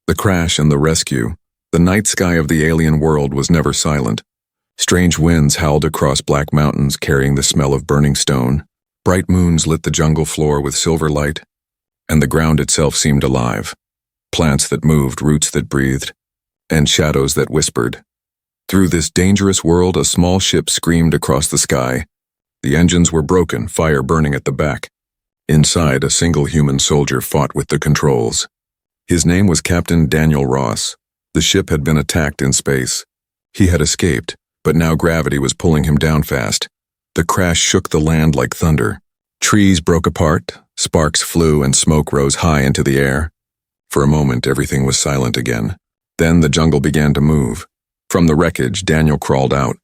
The crash and the rescue. The night sky of the alien world was never silent. Strange winds howled across black mountains carrying the smell of burning stone. Bright moons lit the jungle floor with silver light, and the ground itself seemed alive. Plants that moved, roots that breathed, and shadows that whispered. Through this dangerous world, a small ship screamed across the sky. The engines were broken, fire burning at the back. Inside, a single human soldier fought with the controls. His name was Captain Daniel Ross. The ship had been attacked in space. He had escaped, but now gravity was pulling him down fast. The crash shook the land like thunder. Trees broke apart, sparks flew, and smoke rose high into the air. For a moment, everything was silent again. Then the jungle began to move. From the wreckage, Daniel crawled out.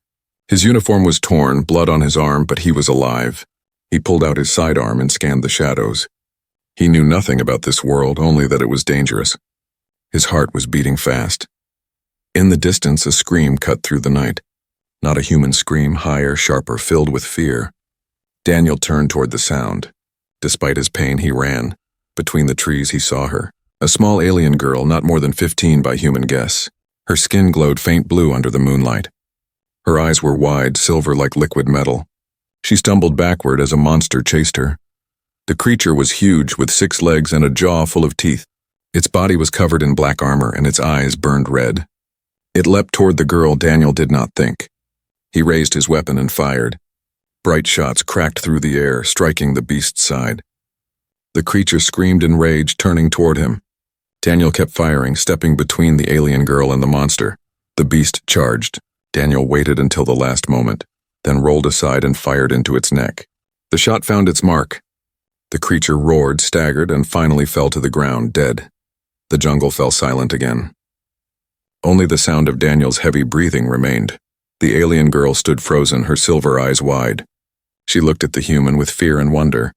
His uniform was torn, blood on his arm, but he was alive. He pulled out his sidearm and scanned the shadows. He knew nothing about this world, only that it was dangerous. His heart was beating fast. In the distance, a scream cut through the night. Not a human scream, higher, sharper, filled with fear. Daniel turned toward the sound. Despite his pain, he ran. Between the trees, he saw her. A small alien girl, not more than 15 by human guess. Her skin glowed faint blue under the moonlight. Her eyes were wide, silver like liquid metal. She stumbled backward as a monster chased her. The creature was huge, with 6 legs and a jaw full of teeth. Its body was covered in black armor, and its eyes burned red. It leapt toward the girl. Daniel did not think. He raised his weapon and fired. Bright shots cracked through the air, striking the beast's side. The creature screamed in rage, turning toward him. Daniel kept firing, stepping between the alien girl and the monster. The beast charged. Daniel waited until the last moment, then rolled aside and fired into its neck. The shot found its mark. The creature roared, staggered, and finally fell to the ground, dead. The jungle fell silent again. Only the sound of Daniel's heavy breathing remained. The alien girl stood frozen, her silver eyes wide. She looked at the human with fear and wonder.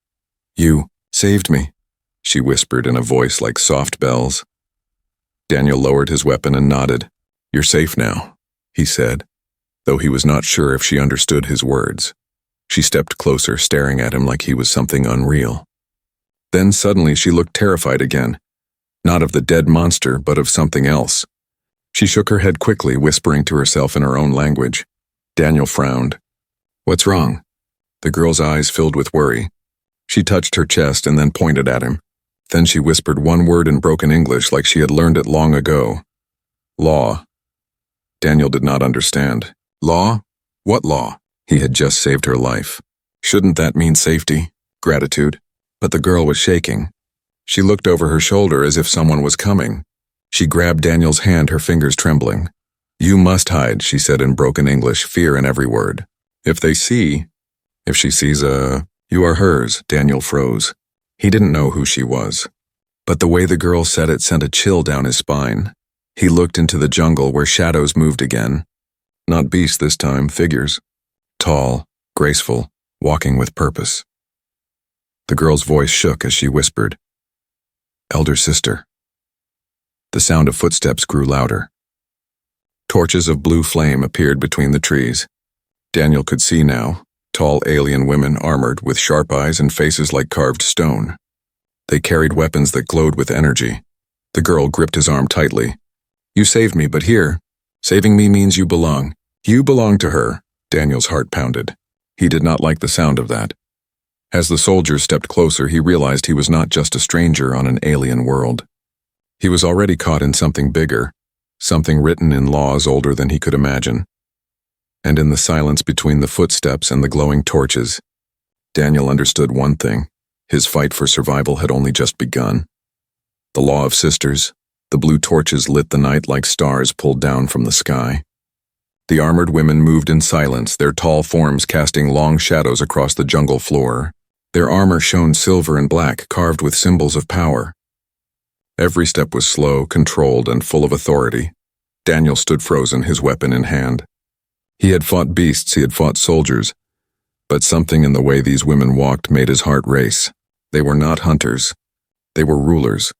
"You saved me," she whispered in a voice like soft bells. Daniel lowered his weapon and nodded. "You're safe now," he said, though he was not sure if she understood his words. She stepped closer, staring at him like he was something unreal. Then suddenly she looked terrified again, not of the dead monster, but of something else. She shook her head quickly, whispering to herself in her own language. Daniel frowned. "What's wrong?" The girl's eyes filled with worry. She touched her chest and then pointed at him. Then she whispered one word in broken English like she had learned it long ago. "Law." Daniel did not understand. Law? What law? He had just saved her life. Shouldn't that mean safety, gratitude? But the girl was shaking. She looked over her shoulder as if someone was coming. She grabbed Daniel's hand, her fingers trembling. "You must hide," she said in broken English, fear in every word. If she sees you are hers." Daniel froze. He didn't know who she was. But the way the girl said it sent a chill down his spine. He looked into the jungle where shadows moved again. Not beasts this time, figures. Tall, graceful, walking with purpose. The girl's voice shook as she whispered, "Elder sister." The sound of footsteps grew louder. Torches of blue flame appeared between the trees. Daniel could see now, tall alien women armored with sharp eyes and faces like carved stone. They carried weapons that glowed with energy. The girl gripped his arm tightly. "You saved me, but here, saving me means you belong. You belong to her." Daniel's heart pounded. He did not like the sound of that. As the soldiers stepped closer, he realized he was not just a stranger on an alien world. He was already caught in something bigger, something written in laws older than he could imagine. And in the silence between the footsteps and the glowing torches, Daniel understood one thing. His fight for survival had only just begun. The law of sisters, the blue torches lit the night like stars pulled down from the sky. The armored women moved in silence, their tall forms casting long shadows across the jungle floor. Their armor shone silver and black, carved with symbols of power. Every step was slow, controlled, and full of authority. Daniel stood frozen, his weapon in hand. He had fought beasts, he had fought soldiers, but something in the way these women walked made his heart race. They were not hunters. They were rulers.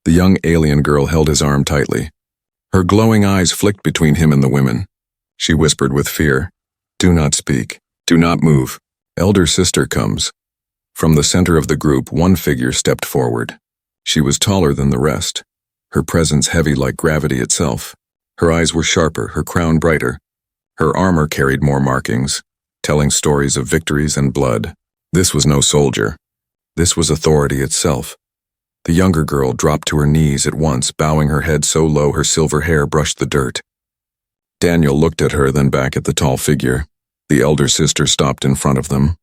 The young alien girl held his arm tightly. Her glowing eyes flicked between him and the women. She whispered with fear, "Do not speak. Do not move. Elder sister comes." From the center of the group, one figure stepped forward. She was taller than the rest. her presence heavy like gravity itself. Her eyes were sharper, her crown brighter. Her armor carried more markings, telling stories of victories and blood. This was no soldier. This was authority itself. The younger girl dropped to her knees at once, bowing her head so low her silver hair brushed the dirt. Daniel looked at her, then back at the tall figure. The elder sister stopped in front of them.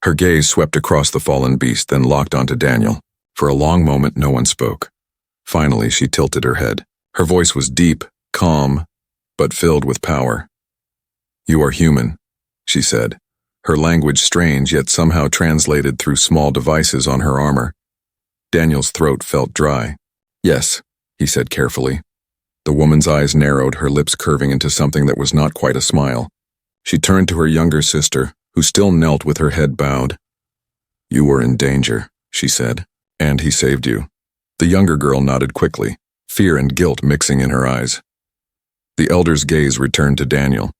Her gaze swept across the fallen beast, then locked onto Daniel. For a long moment, no one spoke. Finally, she tilted her head. Her voice was deep, calm, but filled with power. "You are human," she said, her language strange yet somehow translated through small devices on her armor. Daniel's throat felt dry. "Yes," he said carefully. The woman's eyes narrowed, her lips curving into something that was not quite a smile. She turned to her younger sister, who still knelt with her head bowed. "You were in danger," she said, "and he saved you." The younger girl nodded quickly, fear and guilt mixing in her eyes. The elder's gaze returned to Daniel.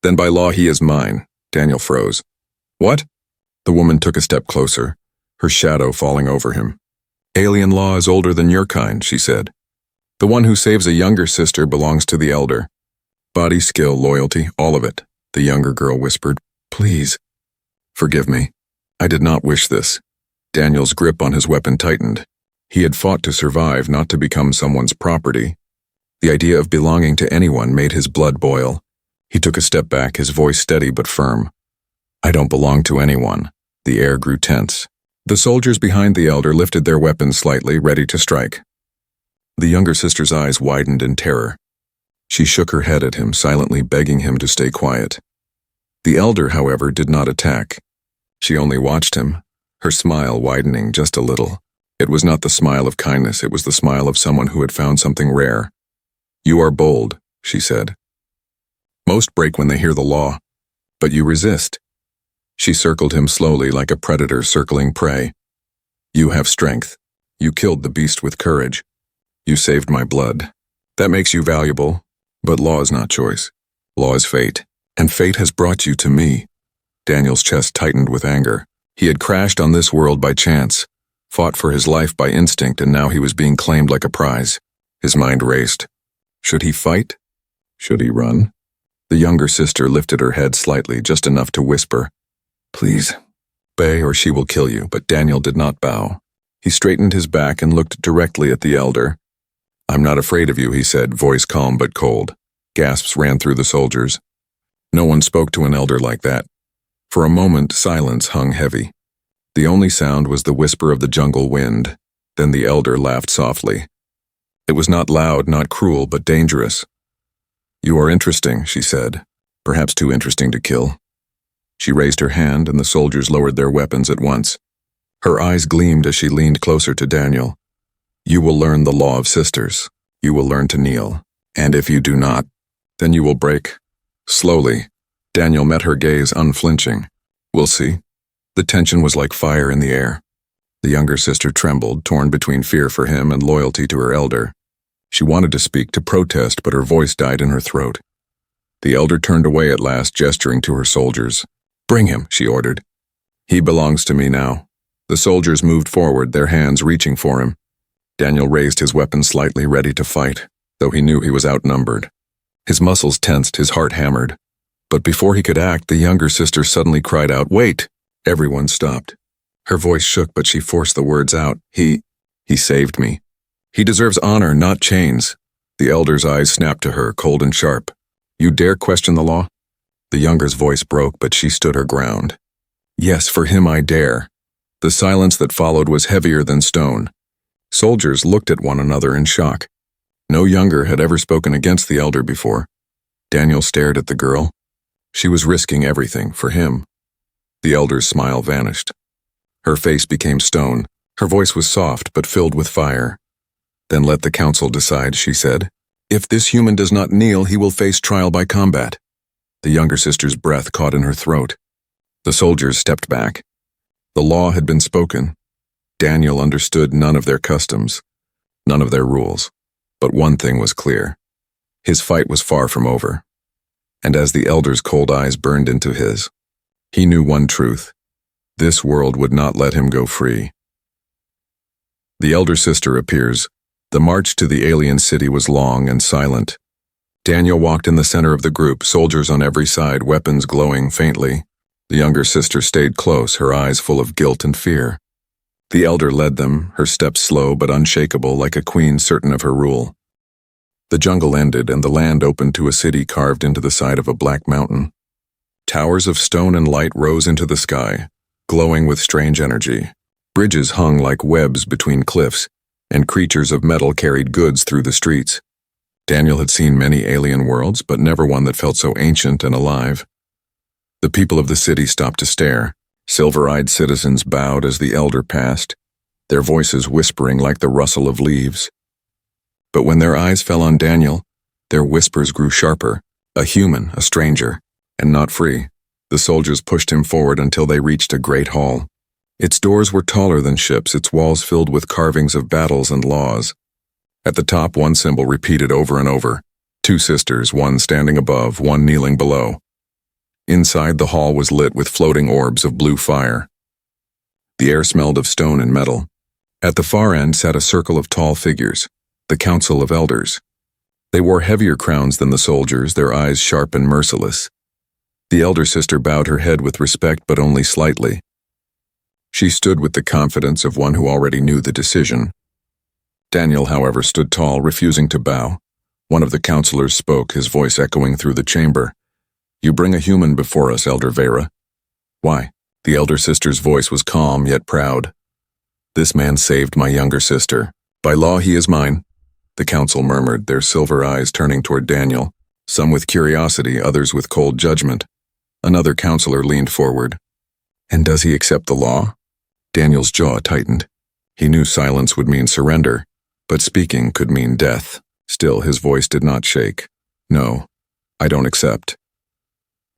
"Then by law he is mine." Daniel froze. "What?" The woman took a step closer, her shadow falling over him. "Alien law is older than your kind," she said. "The one who saves a younger sister belongs to the elder. Body, skill, loyalty, all of it," the younger girl whispered. "Please, forgive me. I did not wish this." Daniel's grip on his weapon tightened. He had fought to survive, not to become someone's property. The idea of belonging to anyone made his blood boil. He took a step back, his voice steady but firm. "I don't belong to anyone." The air grew tense. The soldiers behind the elder lifted their weapons slightly, ready to strike. The younger sister's eyes widened in terror. She shook her head at him, silently begging him to stay quiet. The elder, however, did not attack. She only watched him, her smile widening just a little. It was not the smile of kindness, it was the smile of someone who had found something rare. "You are bold," she said. "Most break when they hear the law, but you resist." She circled him slowly like a predator circling prey. "You have strength. You killed the beast with courage. You saved my blood. That makes you valuable, but law is not choice. Law is fate, and fate has brought you to me." Daniel's chest tightened with anger. He had crashed on this world by chance, fought for his life by instinct, and now he was being claimed like a prize. His mind raced. Should he fight? Should he run? The younger sister lifted her head slightly, just enough to whisper, "Please, obey or she will kill you," but Daniel did not bow. He straightened his back and looked directly at the elder. "I'm not afraid of you," he said, voice calm but cold. Gasps ran through the soldiers. No one spoke to an elder like that. For a moment, silence hung heavy. The only sound was the whisper of the jungle wind. Then the elder laughed softly. It was not loud, not cruel, but dangerous. "You are interesting," she said, "perhaps too interesting to kill." She raised her hand, and the soldiers lowered their weapons at once. Her eyes gleamed as she leaned closer to Daniel. "You will learn the law of sisters. You will learn to kneel. And if you do not, then you will break." Slowly, Daniel met her gaze, unflinching. "We'll see." The tension was like fire in the air. The younger sister trembled, torn between fear for him and loyalty to her elder. She wanted to speak, to protest, but her voice died in her throat. The elder turned away at last, gesturing to her soldiers. "Bring him," she ordered. "He belongs to me now." The soldiers moved forward, their hands reaching for him. Daniel raised his weapon slightly, ready to fight, though he knew he was outnumbered. His muscles tensed, his heart hammered. But before he could act, the younger sister suddenly cried out, "Wait!" Everyone stopped. Her voice shook, but she forced the words out. He saved me. He deserves honor, not chains." The elder's eyes snapped to her, cold and sharp. "You dare question the law?" The younger's voice broke, but she stood her ground. "Yes, for him I dare." The silence that followed was heavier than stone. Soldiers looked at one another in shock. No younger had ever spoken against the elder before. Daniel stared at the girl. She was risking everything for him. The elder's smile vanished. Her face became stone. Her voice was soft but filled with fire. "Then let the council decide," she said. "If this human does not kneel, he will face trial by combat." The younger sister's breath caught in her throat. The soldiers stepped back. The law had been spoken. Daniel understood none of their customs, none of their rules. But one thing was clear. His fight was far from over. And as the elder's cold eyes burned into his, he knew one truth. This world would not let him go free. The elder sister appears, The march to the alien city was long and silent. Daniel walked in the center of the group, soldiers on every side, weapons glowing faintly. The younger sister stayed close, her eyes full of guilt and fear. The elder led them, her steps slow but unshakable, like a queen certain of her rule. The jungle ended, and the land opened to a city carved into the side of a black mountain. Towers of stone and light rose into the sky, glowing with strange energy. Bridges hung like webs between cliffs, and creatures of metal carried goods through the streets. Daniel had seen many alien worlds, but never one that felt so ancient and alive. The people of the city stopped to stare. Silver-eyed citizens bowed as the elder passed, their voices whispering like the rustle of leaves. But when their eyes fell on Daniel, their whispers grew sharper. A human, a stranger, and not free. The soldiers pushed him forward until they reached a great hall. Its doors were taller than ships, its walls filled with carvings of battles and laws. At the top, one symbol repeated over and over. Two sisters, one standing above, one kneeling below. Inside, the hall was lit with floating orbs of blue fire. The air smelled of stone and metal. At the far end sat a circle of tall figures, the Council of Elders. They wore heavier crowns than the soldiers, their eyes sharp and merciless. The elder sister bowed her head with respect, but only slightly. She stood with the confidence of one who already knew the decision. Daniel, however, stood tall, refusing to bow. One of the counselors spoke, his voice echoing through the chamber. "You bring a human before us, Elder Vera." "Why?" The elder sister's voice was calm yet proud. "This man saved my younger sister. By law, he is mine." The council murmured, their silver eyes turning toward Daniel, some with curiosity, others with cold judgment. Another counselor leaned forward. "And does he accept the law?" Daniel's jaw tightened. He knew silence would mean surrender, but speaking could mean death. Still, his voice did not shake. "No, I don't accept."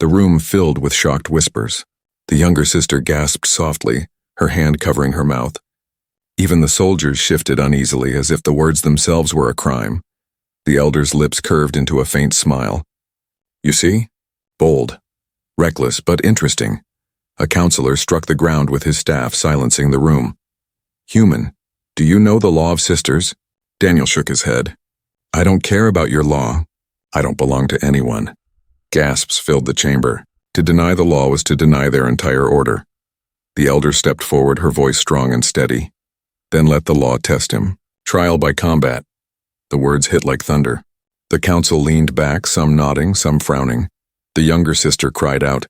The room filled with shocked whispers. The younger sister gasped softly, her hand covering her mouth. Even the soldiers shifted uneasily, as if the words themselves were a crime. The elder's lips curved into a faint smile. "You see? Bold. Reckless, but interesting." A counselor struck the ground with his staff, silencing the room. "Human, do you know the law of sisters?" Daniel shook his head. "I don't care about your law. I don't belong to anyone." Gasps filled the chamber. To deny the law was to deny their entire order. The elder stepped forward, her voice strong and steady. "Then let the law test him. Trial by combat." The words hit like thunder. The council leaned back, some nodding, some frowning. The younger sister cried out,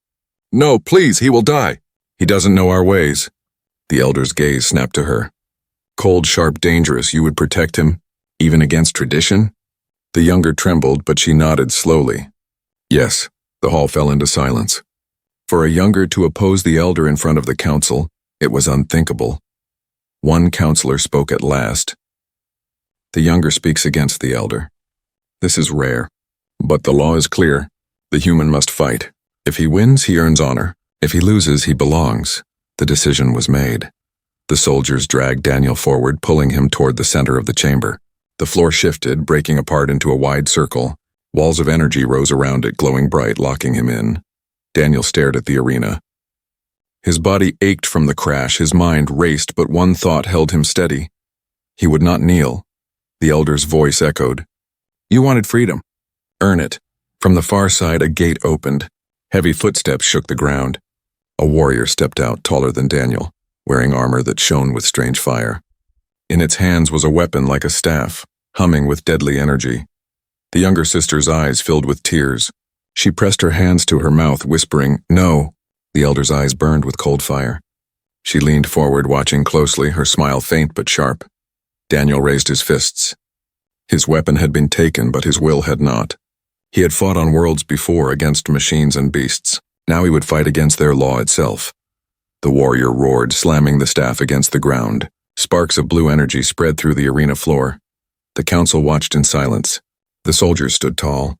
"No, please, he will die. He doesn't know our ways." The elder's gaze snapped to her. "Cold, sharp, dangerous, you would protect him, even against tradition?" The younger trembled, but she nodded slowly. "Yes." The hall fell into silence. For a younger to oppose the elder in front of the council, it was unthinkable. One counselor spoke at last. "The younger speaks against the elder. This is rare. But the law is clear. The human must fight. If he wins, he earns honor. If he loses, he belongs." The decision was made. The soldiers dragged Daniel forward, pulling him toward the center of the chamber. The floor shifted, breaking apart into a wide circle. Walls of energy rose around it, glowing bright, locking him in. Daniel stared at the arena. His body ached from the crash, his mind raced, but one thought held him steady. He would not kneel. The elder's voice echoed, "You wanted freedom. Earn it." From the far side, a gate opened. Heavy footsteps shook the ground. A warrior stepped out, taller than Daniel, wearing armor that shone with strange fire. In its hands was a weapon like a staff, humming with deadly energy. The younger sister's eyes filled with tears. She pressed her hands to her mouth, whispering, "No." The elder's eyes burned with cold fire. She leaned forward, watching closely, her smile faint but sharp. Daniel raised his fists. His weapon had been taken, but his will had not. He had fought on worlds before against machines and beasts. Now he would fight against their law itself. The warrior roared, slamming the staff against the ground. Sparks of blue energy spread through the arena floor. The council watched in silence. The soldiers stood tall.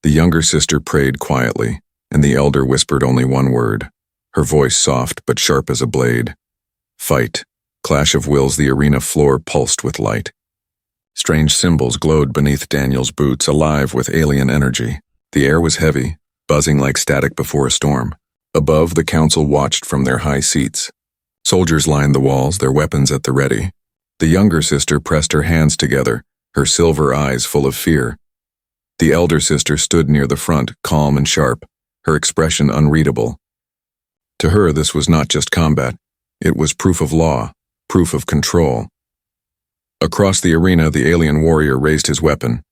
The younger sister prayed quietly, and the elder whispered only one word, her voice soft but sharp as a blade. "Fight." Clash of wills, the arena floor pulsed with light. Strange symbols glowed beneath Daniel's boots, alive with alien energy. The air was heavy, buzzing like static before a storm. Above, the council watched from their high seats. Soldiers lined the walls, their weapons at the ready. The younger sister pressed her hands together, her silver eyes full of fear. The elder sister stood near the front, calm and sharp, her expression unreadable. To her, this was not just combat. It was proof of law, proof of control. Across the arena, the alien warrior raised his weapon.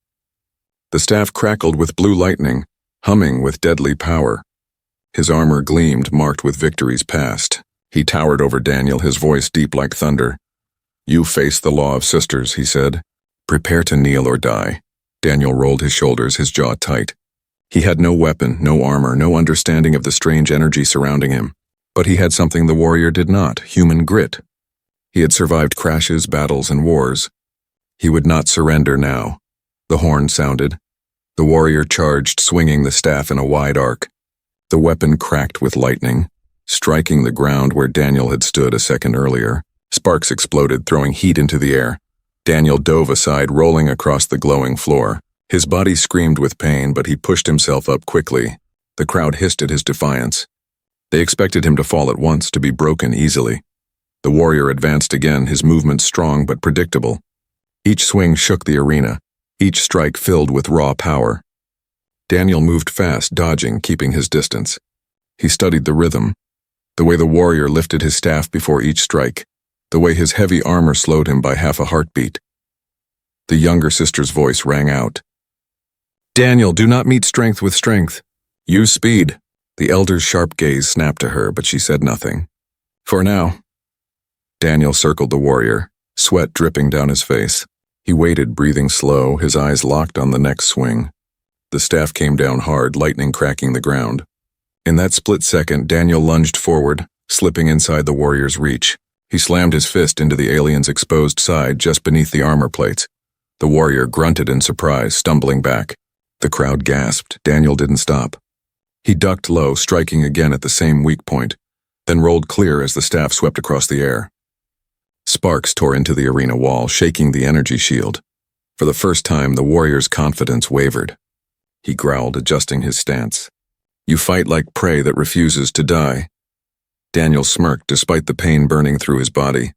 The staff crackled with blue lightning, humming with deadly power. His armor gleamed, marked with victories past. He towered over Daniel, his voice deep like thunder. "You face the law of sisters," he said. "Prepare to kneel or die." Daniel rolled his shoulders, his jaw tight. He had no weapon, no armor, no understanding of the strange energy surrounding him. But he had something the warrior did not, human grit. He had survived crashes, battles, and wars. He would not surrender now. The horn sounded. The warrior charged, swinging the staff in a wide arc. The weapon cracked with lightning, striking the ground where Daniel had stood a second earlier. Sparks exploded, throwing heat into the air. Daniel dove aside, rolling across the glowing floor. His body screamed with pain, but he pushed himself up quickly. The crowd hissed at his defiance. They expected him to fall at once, to be broken easily. The warrior advanced again, his movements strong but predictable. Each swing shook the arena, each strike filled with raw power. Daniel moved fast, dodging, keeping his distance. He studied the rhythm, the way the warrior lifted his staff before each strike, the way his heavy armor slowed him by half a heartbeat. The younger sister's voice rang out. "Daniel, do not meet strength with strength. Use speed." The elder's sharp gaze snapped to her, but she said nothing. "For now." Daniel circled the warrior, sweat dripping down his face. He waited, breathing slow, his eyes locked on the next swing. The staff came down hard, lightning cracking the ground. In that split second, Daniel lunged forward, slipping inside the warrior's reach. He slammed his fist into the alien's exposed side just beneath the armor plates. The warrior grunted in surprise, stumbling back. The crowd gasped. Daniel didn't stop. He ducked low, striking again at the same weak point, then rolled clear as the staff swept across the air. Sparks tore into the arena wall, shaking the energy shield. For the first time, the warrior's confidence wavered. He growled, adjusting his stance. "You fight like prey that refuses to die." Daniel smirked, despite the pain burning through his body.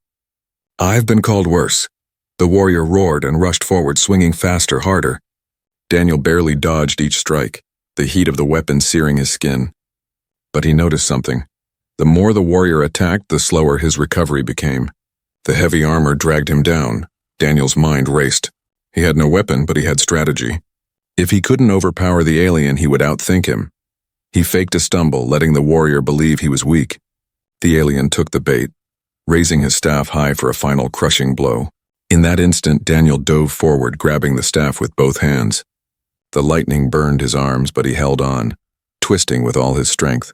"I've been called worse." The warrior roared and rushed forward, swinging faster, harder. Daniel barely dodged each strike, the heat of the weapon searing his skin. But he noticed something. The more the warrior attacked, the slower his recovery became. The heavy armor dragged him down. Daniel's mind raced. He had no weapon, but he had strategy. If he couldn't overpower the alien, he would outthink him. He faked a stumble, letting the warrior believe he was weak. The alien took the bait, raising his staff high for a final crushing blow. In that instant, Daniel dove forward, grabbing the staff with both hands. The lightning burned his arms, but he held on, twisting with all his strength.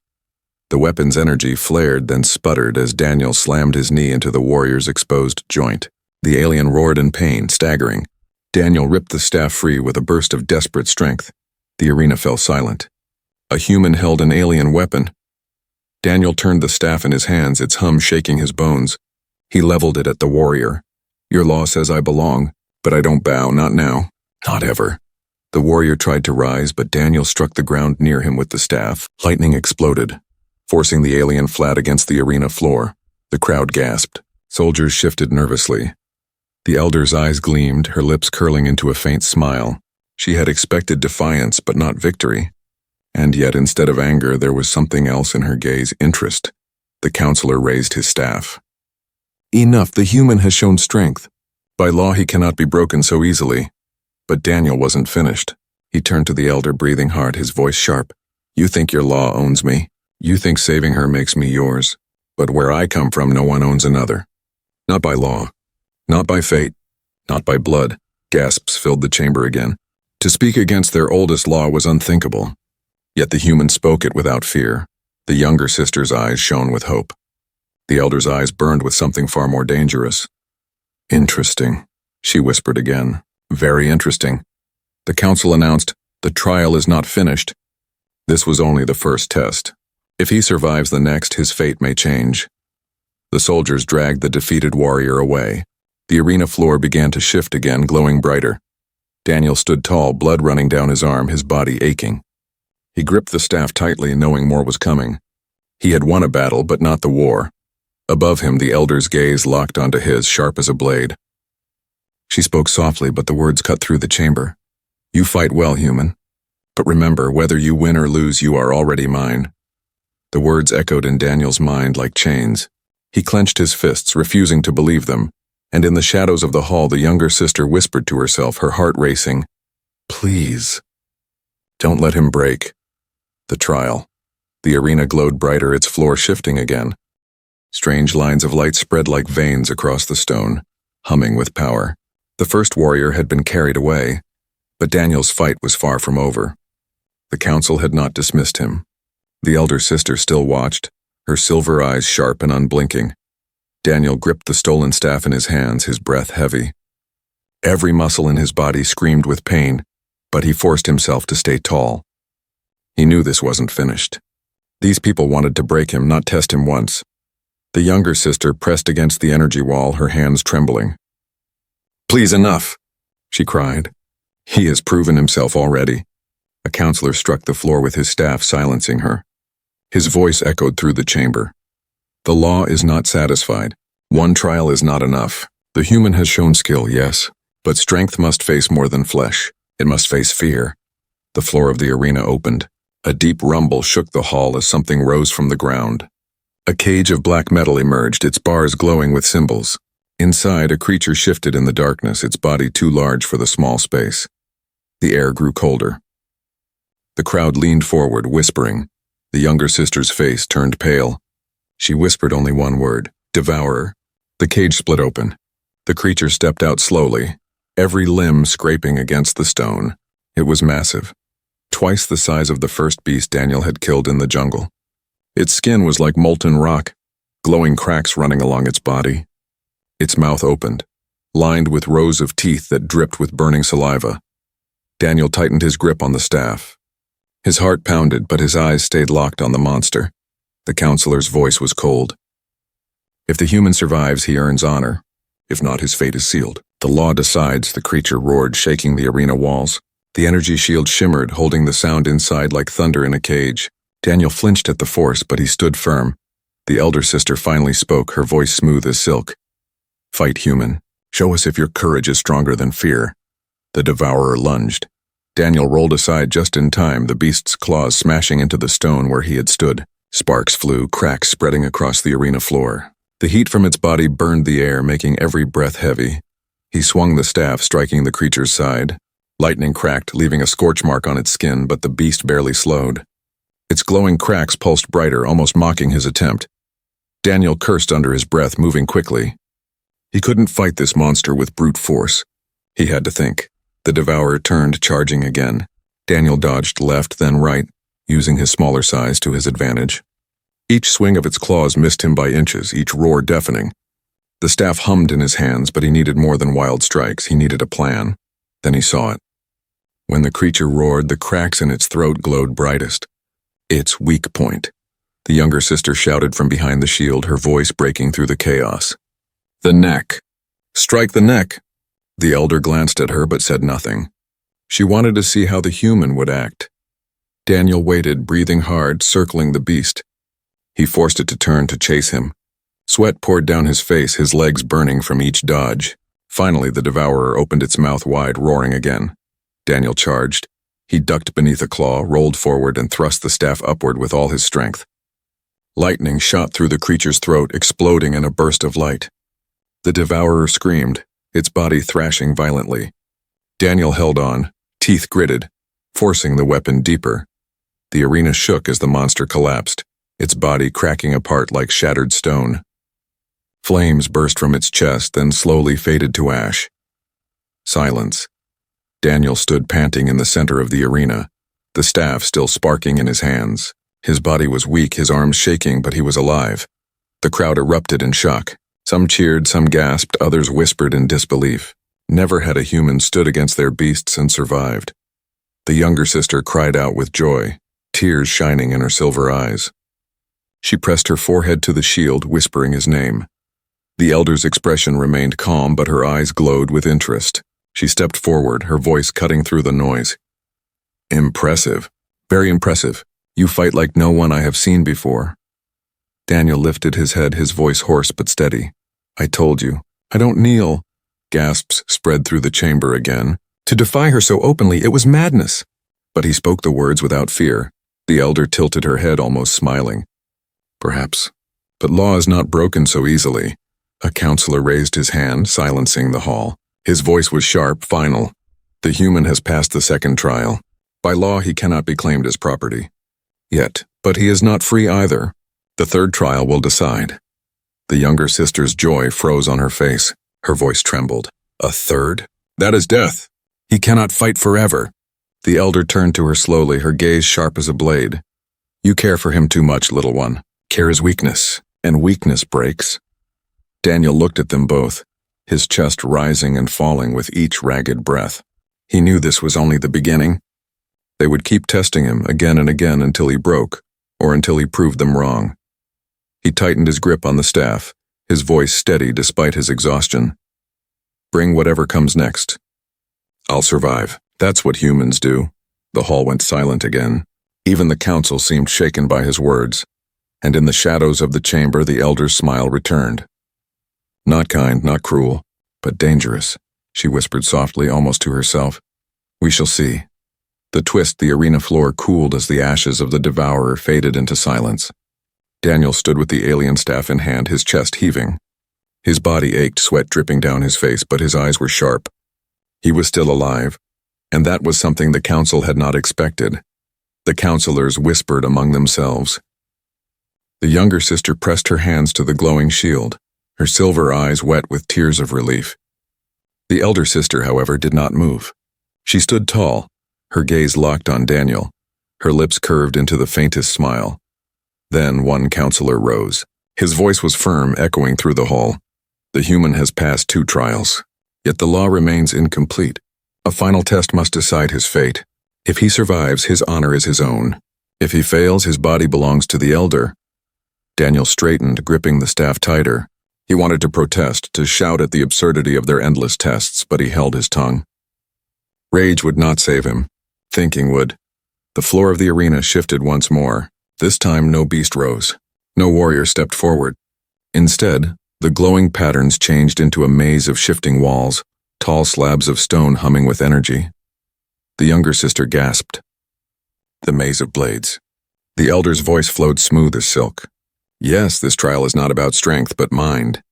The weapon's energy flared, then sputtered as Daniel slammed his knee into the warrior's exposed joint. The alien roared in pain, staggering. Daniel ripped the staff free with a burst of desperate strength. The arena fell silent. A human held an alien weapon. Daniel turned the staff in his hands, its hum shaking his bones. He leveled it at the warrior. "Your law says I belong, but I don't bow, not now. Not ever." The warrior tried to rise, but Daniel struck the ground near him with the staff. Lightning exploded, forcing the alien flat against the arena floor. The crowd gasped. Soldiers shifted nervously. The elder's eyes gleamed, her lips curling into a faint smile. She had expected defiance, but not victory. And yet, instead of anger, there was something else in her gaze, interest. The counselor raised his staff. "Enough, the human has shown strength. By law, he cannot be broken so easily." But Daniel wasn't finished. He turned to the elder, breathing hard, his voice sharp. "You think your law owns me. You think saving her makes me yours. But where I come from, no one owns another. Not by law. Not by fate. Not by blood." Gasps filled the chamber again. To speak against their oldest law was unthinkable. Yet the human spoke it without fear. The younger sister's eyes shone with hope. The elder's eyes burned with something far more dangerous. "Interesting," she whispered again. "Very interesting." The council announced, "The trial is not finished." This was only the first test. If he survives the next, his fate may change. The soldiers dragged the defeated warrior away. The arena floor began to shift again, glowing brighter. Daniel stood tall, blood running down his arm, his body aching. He gripped the staff tightly, knowing more was coming. He had won a battle, but not the war. Above him, the elder's gaze locked onto his, sharp as a blade. She spoke softly, but the words cut through the chamber. You fight well, human. But remember, whether you win or lose, you are already mine. The words echoed in Daniel's mind like chains. He clenched his fists, refusing to believe them, and in the shadows of the hall the younger sister whispered to herself, her heart racing, Please, don't let him break. The trial. The arena glowed brighter, its floor shifting again. Strange lines of light spread like veins across the stone, humming with power. The first warrior had been carried away, but Daniel's fight was far from over. The council had not dismissed him. The elder sister still watched, her silver eyes sharp and unblinking. Daniel gripped the stolen staff in his hands, his breath heavy. Every muscle in his body screamed with pain, but he forced himself to stay tall. He knew this wasn't finished. These people wanted to break him, not test him once. The younger sister pressed against the energy wall, her hands trembling. Please, enough, she cried. He has proven himself already. A counselor struck the floor with his staff, silencing her. His voice echoed through the chamber. The law is not satisfied. One trial is not enough. The human has shown skill, yes, but strength must face more than flesh. It must face fear. The floor of the arena opened. A deep rumble shook the hall as something rose from the ground. A cage of black metal emerged, its bars glowing with symbols. Inside, a creature shifted in the darkness, its body too large for the small space. The air grew colder. The crowd leaned forward, whispering. The younger sister's face turned pale. She whispered only one word, Devourer. The cage split open. The creature stepped out slowly, every limb scraping against the stone. It was massive, twice the size of the first beast Daniel had killed in the jungle. Its skin was like molten rock, glowing cracks running along its body. Its mouth opened, lined with rows of teeth that dripped with burning saliva. Daniel tightened his grip on the staff. His heart pounded, but his eyes stayed locked on the monster. The counselor's voice was cold. If the human survives, he earns honor. If not, his fate is sealed. The law decides, the creature roared, shaking the arena walls. The energy shield shimmered, holding the sound inside like thunder in a cage. Daniel flinched at the force, but he stood firm. The elder sister finally spoke, her voice smooth as silk. Fight, human. Show us if your courage is stronger than fear. The devourer lunged. Daniel rolled aside just in time, the beast's claws smashing into the stone where he had stood. Sparks flew, cracks spreading across the arena floor. The heat from its body burned the air, making every breath heavy. He swung the staff, striking the creature's side. Lightning cracked, leaving a scorch mark on its skin, but the beast barely slowed. Its glowing cracks pulsed brighter, almost mocking his attempt. Daniel cursed under his breath, moving quickly. He couldn't fight this monster with brute force. He had to think. The devourer turned, charging again. Daniel dodged left, then right, using his smaller size to his advantage. Each swing of its claws missed him by inches, each roar deafening. The staff hummed in his hands, but he needed more than wild strikes. He needed a plan. Then he saw it. When the creature roared, the cracks in its throat glowed brightest. Its weak point. The younger sister shouted from behind the shield, her voice breaking through the chaos. The neck. Strike the neck. The elder glanced at her but said nothing. She wanted to see how the human would act. Daniel waited, breathing hard, circling the beast. He forced it to turn to chase him. Sweat poured down his face, his legs burning from each dodge. Finally, the devourer opened its mouth wide, roaring again. Daniel charged. He ducked beneath a claw, rolled forward, and thrust the staff upward with all his strength. Lightning shot through the creature's throat, exploding in a burst of light. The devourer screamed, its body thrashing violently. Daniel held on, teeth gritted, forcing the weapon deeper. The arena shook as the monster collapsed, its body cracking apart like shattered stone. Flames burst from its chest, then slowly faded to ash. Silence. Daniel stood panting in the center of the arena, the staff still sparking in his hands. His body was weak, his arms shaking, but he was alive. The crowd erupted in shock. Some cheered, some gasped, others whispered in disbelief. Never had a human stood against their beasts and survived. The younger sister cried out with joy, tears shining in her silver eyes. She pressed her forehead to the shield, whispering his name. The elder's expression remained calm, but her eyes glowed with interest. She stepped forward, her voice cutting through the noise. Impressive. Very impressive. You fight like no one I have seen before. Daniel lifted his head, his voice hoarse but steady. I told you. I don't kneel, Gasps spread through the chamber again. To defy her so openly, it was madness. But he spoke the words without fear. The elder tilted her head, almost smiling. Perhaps. But law is not broken so easily. A counselor raised his hand, silencing the hall. His voice was sharp, final. The human has passed the second trial. By law, he cannot be claimed as property. Yet, but he is not free either. The third trial will decide. The younger sister's joy froze on her face. Her voice trembled. A third? That is death. He cannot fight forever. The elder turned to her slowly, her gaze sharp as a blade. You care for him too much, little one. Care is weakness, and weakness breaks. Daniel looked at them both, his chest rising and falling with each ragged breath. He knew this was only the beginning. They would keep testing him again and again until he broke, or until he proved them wrong. He tightened his grip on the staff, his voice steady despite his exhaustion. Bring whatever comes next. I'll survive. That's what humans do. The hall went silent again. Even the council seemed shaken by his words, and in the shadows of the chamber the elder's smile returned. Not kind, not cruel, but dangerous, she whispered softly, almost to herself. We shall see. The twist the arena floor cooled as the ashes of the devourer faded into silence. Daniel stood with the alien staff in hand, his chest heaving. His body ached, sweat dripping down his face, but his eyes were sharp. He was still alive, and that was something the council had not expected. The counselors whispered among themselves. The younger sister pressed her hands to the glowing shield, her silver eyes wet with tears of relief. The elder sister, however, did not move. She stood tall, her gaze locked on Daniel, her lips curved into the faintest smile. Then one counselor rose. His voice was firm, echoing through the hall. The human has passed 2 trials, yet the law remains incomplete. A final test must decide his fate. If he survives, his honor is his own. If he fails, his body belongs to the elder. Daniel straightened, gripping the staff tighter. He wanted to protest, to shout at the absurdity of their endless tests, but he held his tongue. Rage would not save him. Thinking would. The floor of the arena shifted once more. This time no beast rose. No warrior stepped forward. Instead, the glowing patterns changed into a maze of shifting walls, tall slabs of stone humming with energy. The younger sister gasped. The maze of blades. The elder's voice flowed smooth as silk. Yes, this trial is not about strength, but mind.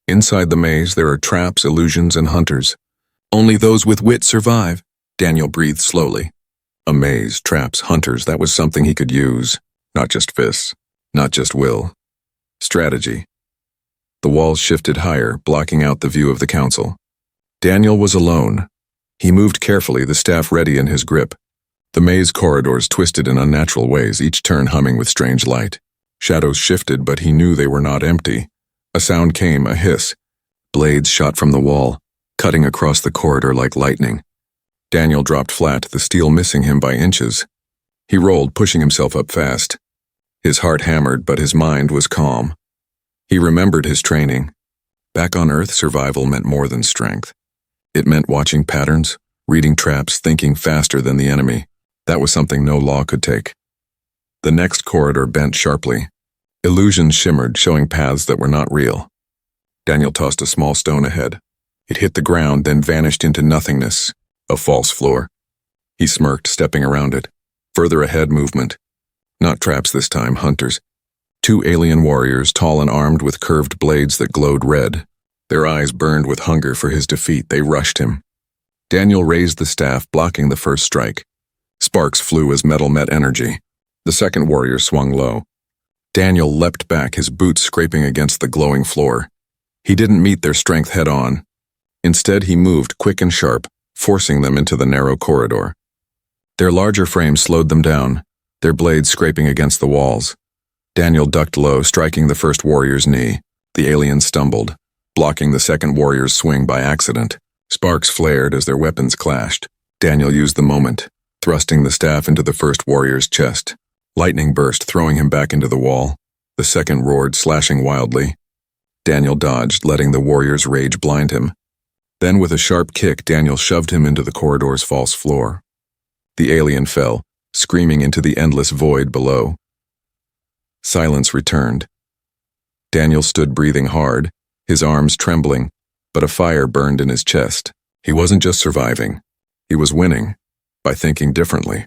Inside the maze, there are traps, illusions, and hunters. Only those with wit survive, Daniel breathed slowly. A maze, traps, hunters, that was something he could use. Not just fists, not just will. Strategy. The walls shifted higher, blocking out the view of the council. Daniel was alone. He moved carefully, the staff ready in his grip. The maze corridors twisted in unnatural ways, each turn humming with strange light. Shadows shifted, but he knew they were not empty. A sound came, a hiss. Blades shot from the wall, cutting across the corridor like lightning. Daniel dropped flat, the steel missing him by inches. He rolled, pushing himself up fast. His heart hammered, but his mind was calm. He remembered his training. Back on Earth, survival meant more than strength. It meant watching patterns, reading traps, thinking faster than the enemy. That was something no law could take. The next corridor bent sharply. Illusions shimmered, showing paths that were not real. Daniel tossed a small stone ahead. It hit the ground, then vanished into nothingness. A false floor. He smirked, stepping around it. Further ahead, movement. Not traps this time, hunters. 2 alien warriors, tall and armed with curved blades that glowed red. Their eyes burned with hunger for his defeat. They rushed him. Daniel raised the staff, blocking the first strike. Sparks flew as metal met energy. The second warrior swung low. Daniel leapt back, his boots scraping against the glowing floor. He didn't meet their strength head-on. Instead, he moved, quick and sharp, forcing them into the narrow corridor. Their larger frame slowed them down, their blades scraping against the walls. Daniel ducked low, striking the first warrior's knee. The alien stumbled, blocking the second warrior's swing by accident. Sparks flared as their weapons clashed. Daniel used the moment, thrusting the staff into the first warrior's chest. Lightning burst, throwing him back into the wall. The second roared, slashing wildly. Daniel dodged, letting the warrior's rage blind him. Then, with a sharp kick, Daniel shoved him into the corridor's false floor. The alien fell, screaming into the endless void below. Silence returned. Daniel stood breathing hard, his arms trembling, but a fire burned in his chest. He wasn't just surviving. He was winning, by thinking differently.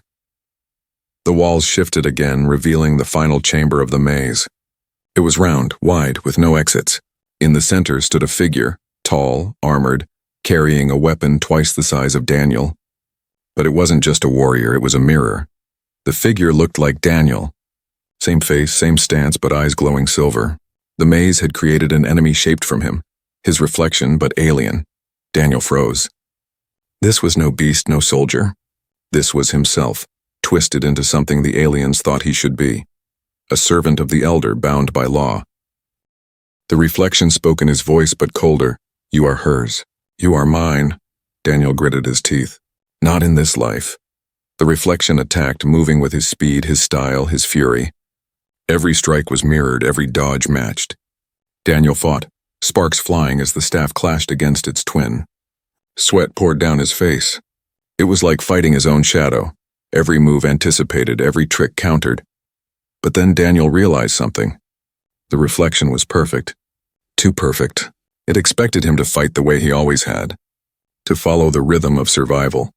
The walls shifted again, revealing the final chamber of the maze. It was round, wide, with no exits. In the center stood a figure, tall, armored, carrying a weapon twice the size of Daniel. But it wasn't just a warrior, it was a mirror. The figure looked like Daniel. Same face, same stance, but eyes glowing silver. The maze had created an enemy shaped from him. His reflection, but alien. Daniel froze. This was no beast, no soldier. This was himself, twisted into something the aliens thought he should be. A servant of the Elder, bound by law. The reflection spoke in his voice, but colder. You are hers. You are mine. Daniel gritted his teeth. Not in this life. The reflection attacked, moving with his speed, his style, his fury. Every strike was mirrored, every dodge matched. Daniel fought, sparks flying as the staff clashed against its twin. Sweat poured down his face. It was like fighting his own shadow. Every move anticipated, every trick countered. But then Daniel realized something. The reflection was perfect. Too perfect. It expected him to fight the way he always had. To follow the rhythm of survival.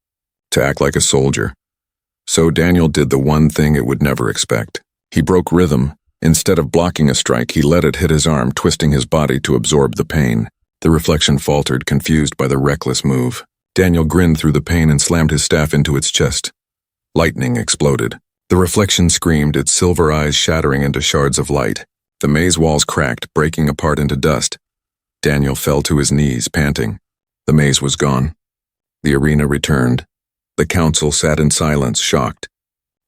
To act like a soldier. So Daniel did the one thing it would never expect. He broke rhythm. Instead of blocking a strike, he let it hit his arm, twisting his body to absorb the pain. The reflection faltered, confused by the reckless move. Daniel grinned through the pain and slammed his staff into its chest. Lightning exploded. The reflection screamed, its silver eyes shattering into shards of light. The maze walls cracked, breaking apart into dust. Daniel fell to his knees, panting. The maze was gone. The arena returned. The council sat in silence, shocked.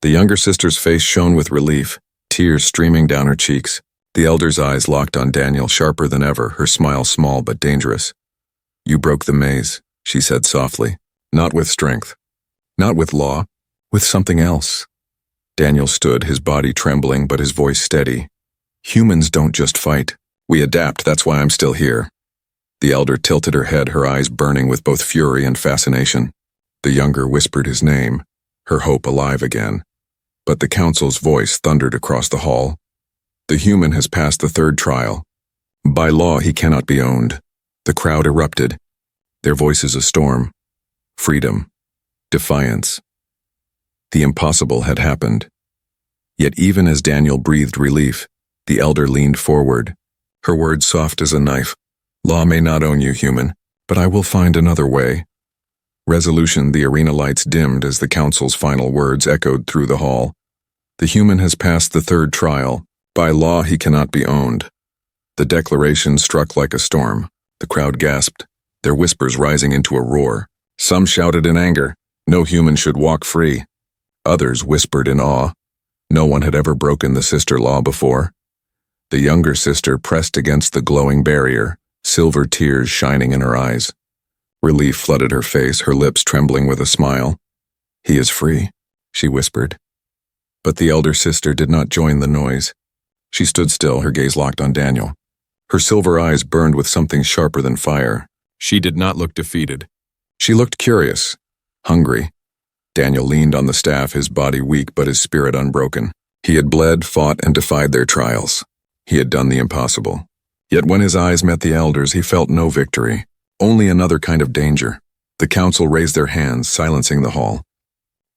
The younger sister's face shone with relief, tears streaming down her cheeks. The elder's eyes locked on Daniel, sharper than ever, her smile small but dangerous. You broke the maze, she said softly. Not with strength. Not with law. With something else. Daniel stood, his body trembling but his voice steady. Humans don't just fight. We adapt, that's why I'm still here. The elder tilted her head, her eyes burning with both fury and fascination. The younger whispered his name, her hope alive again. But the council's voice thundered across the hall. The human has passed the third trial. By law, he cannot be owned. The crowd erupted. Their voices a storm. Freedom. Defiance. The impossible had happened. Yet even as Daniel breathed relief, the elder leaned forward, her words soft as a knife. Law may not own you, human, but I will find another way. Resolution. The arena lights dimmed as the council's final words echoed through the hall. The human has passed the third trial. By law, he cannot be owned. The declaration struck like a storm. The crowd gasped, their whispers rising into a roar. Some shouted in anger, no human should walk free. Others whispered in awe. No one had ever broken the sister law before. The younger sister pressed against the glowing barrier, silver tears shining in her eyes. Relief flooded her face, her lips trembling with a smile. He is free, she whispered. But the elder sister did not join the noise. She stood still, her gaze locked on Daniel. Her silver eyes burned with something sharper than fire. She did not look defeated. She looked curious, hungry. Daniel leaned on the staff, his body weak but his spirit unbroken. He had bled, fought, and defied their trials. He had done the impossible. Yet when his eyes met the elders, he felt no victory, only another kind of danger. The council raised their hands, silencing the hall.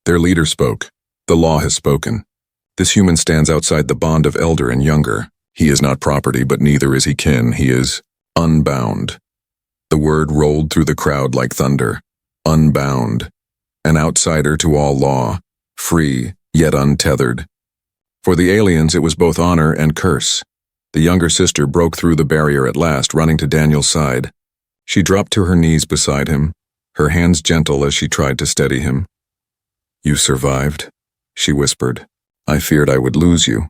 Their leader spoke. The law has spoken. This human stands outside the bond of elder and younger. He is not property, but neither is he kin. He is unbound. The word rolled through the crowd like thunder. Unbound. An outsider to all law. Free, yet untethered. For the aliens, it was both honor and curse. The younger sister broke through the barrier at last, running to Daniel's side. She dropped to her knees beside him, her hands gentle as she tried to steady him. You survived, she whispered. I feared I would lose you.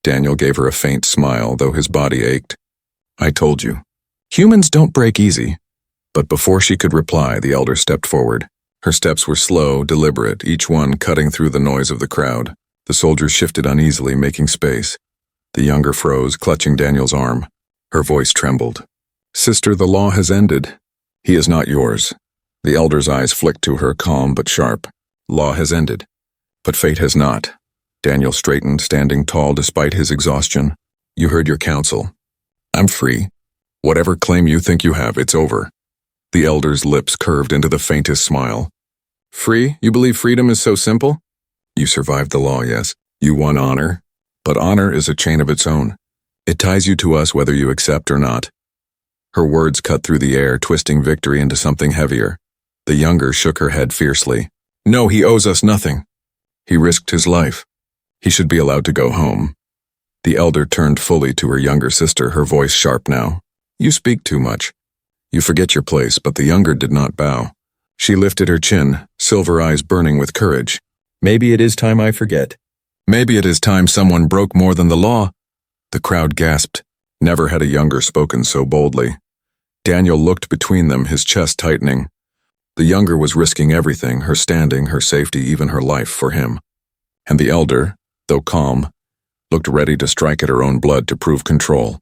Daniel gave her a faint smile, though his body ached. I told you. Humans don't break easy. But before she could reply, the elder stepped forward. Her steps were slow, deliberate, each one cutting through the noise of the crowd. The soldiers shifted uneasily, making space. The younger froze, clutching Daniel's arm. Her voice trembled. Sister, the law has ended. He is not yours. The elder's eyes flicked to her, calm but sharp. Law has ended. But fate has not. Daniel straightened, standing tall despite his exhaustion. You heard your counsel. I'm free. Whatever claim you think you have, it's over. The elder's lips curved into the faintest smile. Free? You believe freedom is so simple? You survived the law, yes. You won honor. But honor is a chain of its own. It ties you to us whether you accept or not. Her words cut through the air, twisting victory into something heavier. The younger shook her head fiercely. No, he owes us nothing. He risked his life. He should be allowed to go home. The elder turned fully to her younger sister, her voice sharp now. You speak too much. You forget your place, but the younger did not bow. She lifted her chin, silver eyes burning with courage. Maybe it is time I forget. Maybe it is time someone broke more than the law. The crowd gasped. Never had a younger spoken so boldly. Daniel looked between them, his chest tightening. The younger was risking everything, her standing, her safety, even her life, for him. And the elder, though calm, looked ready to strike at her own blood to prove control.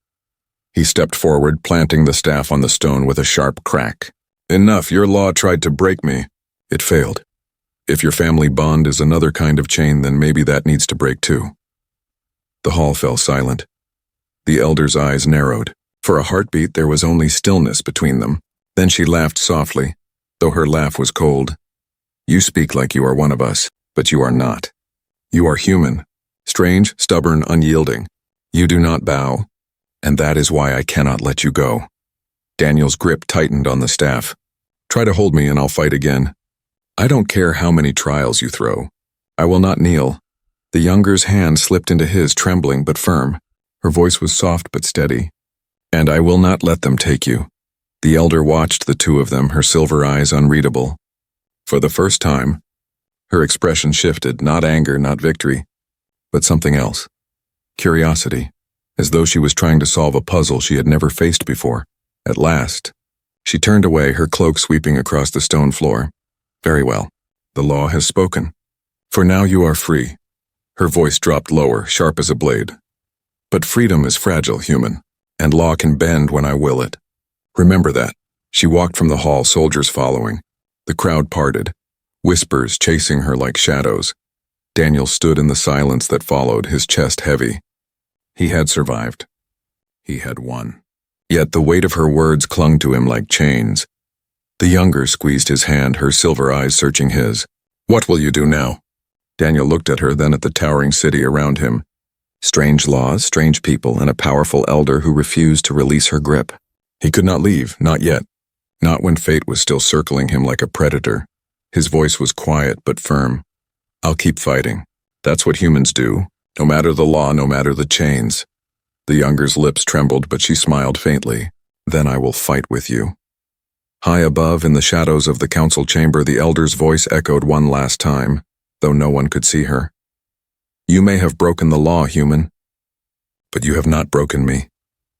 He stepped forward, planting the staff on the stone with a sharp crack. Enough, your law tried to break me. It failed. If your family bond is another kind of chain, then maybe that needs to break too. The hall fell silent. The elder's eyes narrowed. For a heartbeat, there was only stillness between them. Then she laughed softly, though her laugh was cold. You speak like you are one of us, but you are not. You are human, strange, stubborn, unyielding. You do not bow, and that is why I cannot let you go. Daniel's grip tightened on the staff. Try to hold me and I'll fight again. I don't care how many trials you throw. I will not kneel. The younger's hand slipped into his, trembling but firm. Her voice was soft but steady. And I will not let them take you. The elder watched the two of them, her silver eyes unreadable. For the first time, her expression shifted, not anger, not victory, but something else. Curiosity, as though she was trying to solve a puzzle she had never faced before. At last, she turned away, her cloak sweeping across the stone floor. Very well. The law has spoken. For now you are free. Her voice dropped lower, sharp as a blade. But freedom is fragile, human, and law can bend when I will it. Remember that. She walked from the hall, soldiers following. The crowd parted, whispers chasing her like shadows. Daniel stood in the silence that followed, his chest heavy. He had survived. He had won. Yet the weight of her words clung to him like chains. The younger squeezed his hand, her silver eyes searching his. What will you do now? Daniel looked at her, then at the towering city around him. Strange laws, strange people, and a powerful elder who refused to release her grip. He could not leave, not yet. Not when fate was still circling him like a predator. His voice was quiet but firm. I'll keep fighting. That's what humans do, no matter the law, no matter the chains. The younger's lips trembled, but she smiled faintly. Then I will fight with you. High above, in the shadows of the council chamber, the elder's voice echoed one last time, though no one could see her. You may have broken the law, human, but you have not broken me.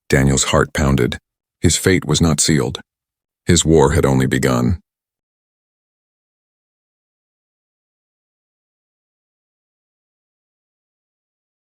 Daniel's heart pounded. His fate was not sealed. His war had only begun.